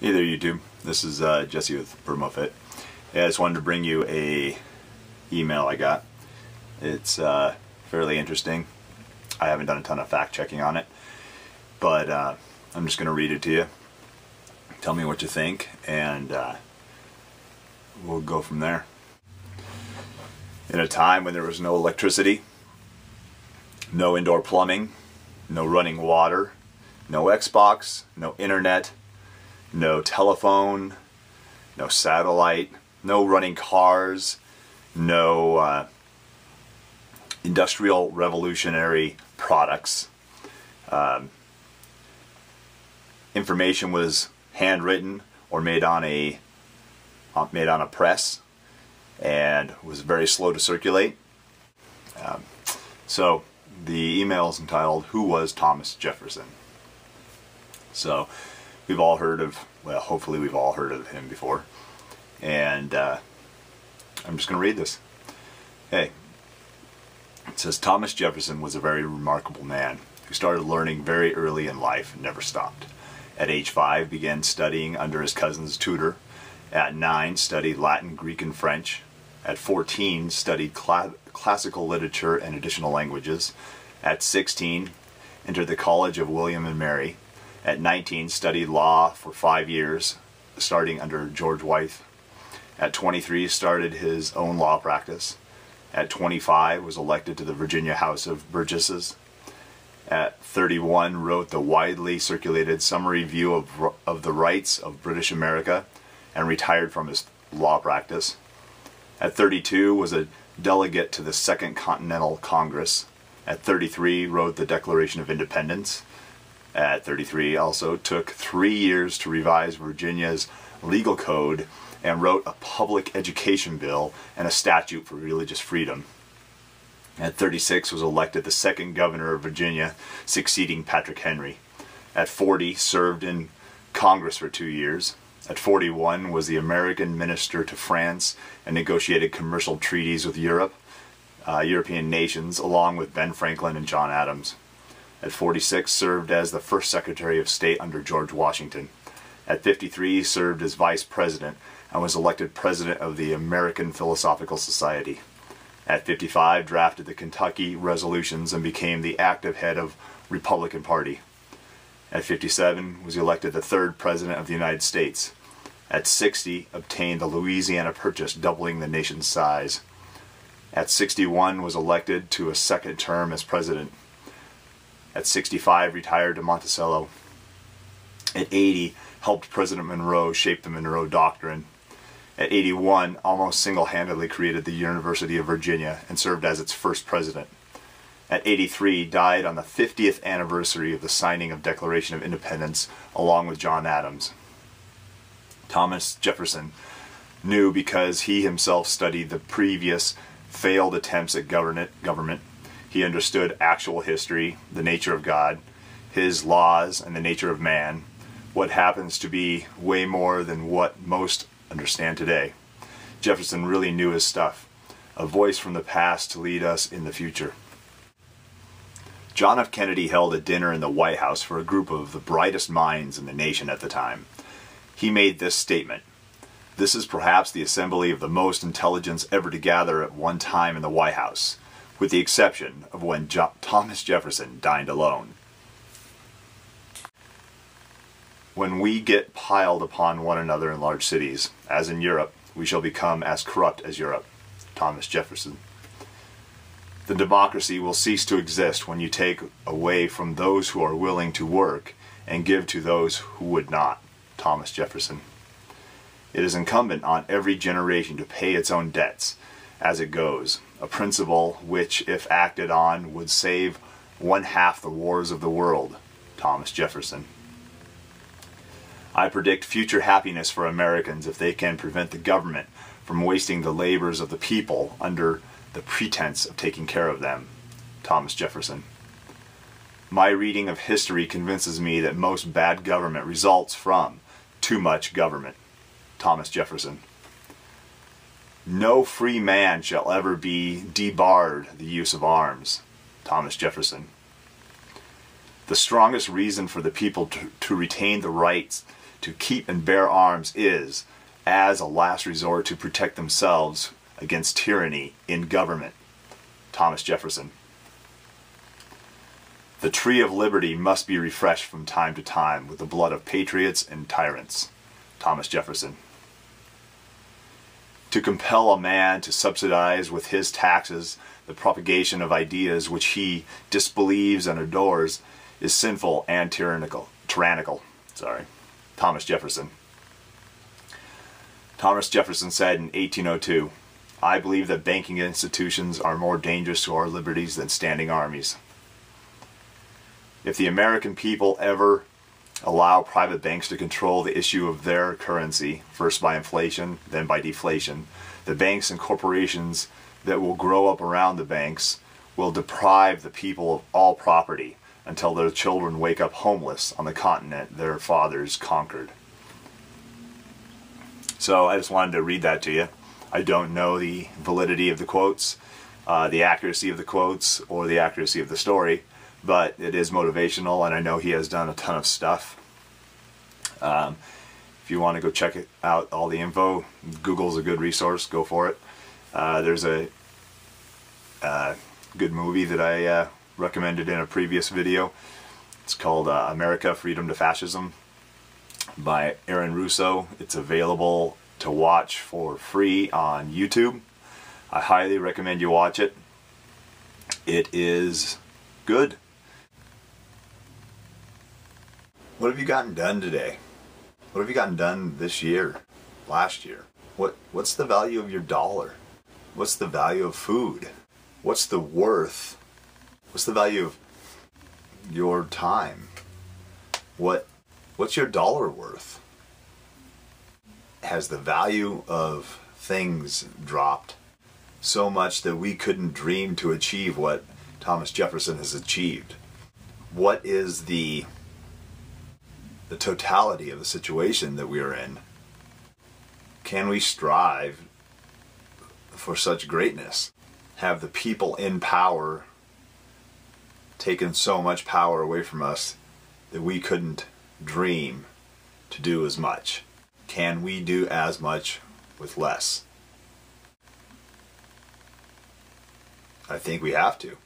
Hey there YouTube, this is Jesse with permofit. Yeah, I just wanted to bring you a email I got. It's fairly interesting. I haven't done a ton of fact checking on it, but I'm just going to read it to you. Tell me what you think, and we'll go from there. In a time when there was no electricity, no indoor plumbing, no running water, no Xbox, no internet, no telephone, no satellite, no running cars, no industrial revolutionary products. Information was handwritten or made on a press and was very slow to circulate. So the email is entitled, "Who was Thomas Jefferson?" So we've all heard of, well, hopefully we've all heard of him before. And I'm just going to read this. Hey, it says, Thomas Jefferson was a very remarkable man who started learning very early in life and never stopped. At age 5, began studying under his cousin's tutor. At 9, studied Latin, Greek, and French. At 14, studied classical literature and additional languages. At 16, entered the College of William and Mary. At 19, studied law for 5 years, starting under George Wythe. At 23, started his own law practice. At 25, was elected to the Virginia House of Burgesses. At 31, wrote the widely circulated Summary View of the Rights of British America, and retired from his law practice. At 32, was a delegate to the Second Continental Congress. At 33, wrote the Declaration of Independence. At 33, also took 3 years to revise Virginia's legal code and wrote a public education bill and a statute for religious freedom. At 36, was elected the second governor of Virginia, succeeding Patrick Henry. At 40, served in Congress for 2 years. At 41, was the American minister to France and negotiated commercial treaties with European nations, along with Ben Franklin and John Adams. At 46, served as the first Secretary of State under George Washington. At 53, served as Vice President and was elected President of the American Philosophical Society. At 55, drafted the Kentucky Resolutions and became the active head of Republican Party. At 57, was elected the third President of the United States. At 60, obtained the Louisiana Purchase, doubling the nation's size. At 61, was elected to a second term as President. At 65, retired to Monticello. At 80, helped President Monroe shape the Monroe Doctrine. At 81, almost single-handedly created the University of Virginia and served as its first president. At 83, died on the 50th anniversary of the signing of Declaration of Independence, along with John Adams. Thomas Jefferson knew, because he himself studied the previous failed attempts at government. He understood actual history, the nature of God, his laws, and the nature of man, what happens to be way more than what most understand today. Jefferson really knew his stuff, a voice from the past to lead us in the future. John F. Kennedy held a dinner in the White House for a group of the brightest minds in the nation at the time. He made this statement: "This is perhaps the assembly of the most intelligence ever to gather at one time in the White House, with the exception of when Thomas Jefferson dined alone." When we get piled upon one another in large cities, as in Europe, we shall become as corrupt as Europe. Thomas Jefferson. The democracy will cease to exist when you take away from those who are willing to work and give to those who would not. Thomas Jefferson. It is incumbent on every generation to pay its own debts as it goes, a principle which, if acted on, would save 1/2 the wars of the world. Thomas Jefferson. I predict future happiness for Americans if they can prevent the government from wasting the labors of the people under the pretense of taking care of them. Thomas Jefferson. My reading of history convinces me that most bad government results from too much government. Thomas Jefferson. No free man shall ever be debarred the use of arms. Thomas Jefferson. The strongest reason for the people to retain the rights to keep and bear arms is, as a last resort, to protect themselves against tyranny in government. Thomas Jefferson. The tree of liberty must be refreshed from time to time with the blood of patriots and tyrants. Thomas Jefferson. To compel a man to subsidize with his taxes the propagation of ideas which he disbelieves and adores is sinful and tyrannical. Thomas Jefferson. Thomas Jefferson said in 1802, "I believe that banking institutions are more dangerous to our liberties than standing armies." If the American people ever allow private banks to control the issue of their currency, first by inflation, then by deflation, the banks and corporations that will grow up around the banks will deprive the people of all property until their children wake up homeless on the continent their fathers conquered. So I just wanted to read that to you. I don't know the validity of the quotes, the accuracy of the quotes, or the accuracy of the story, but it is motivational, and I know he has done a ton of stuff. If you want to go check it out, all the info, Google's a good resource, go for it. There's a good movie that I recommended in a previous video. It's called America, Freedom to Fascism by Aaron Russo. It's available to watch for free on YouTube. I highly recommend you watch it. It is good. What have you gotten done today? What have you gotten done this year? Last year? What's the value of your dollar? What's the value of food? What's the worth? What's the value of your time? What's your dollar worth? Has the value of things dropped so much that we couldn't dream to achieve what Thomas Jefferson has achieved? What is the totality of the situation that we are in? Can we strive for such greatness? Have the people in power taken so much power away from us that we couldn't dream to do as much? Can we do as much with less? I think we have to.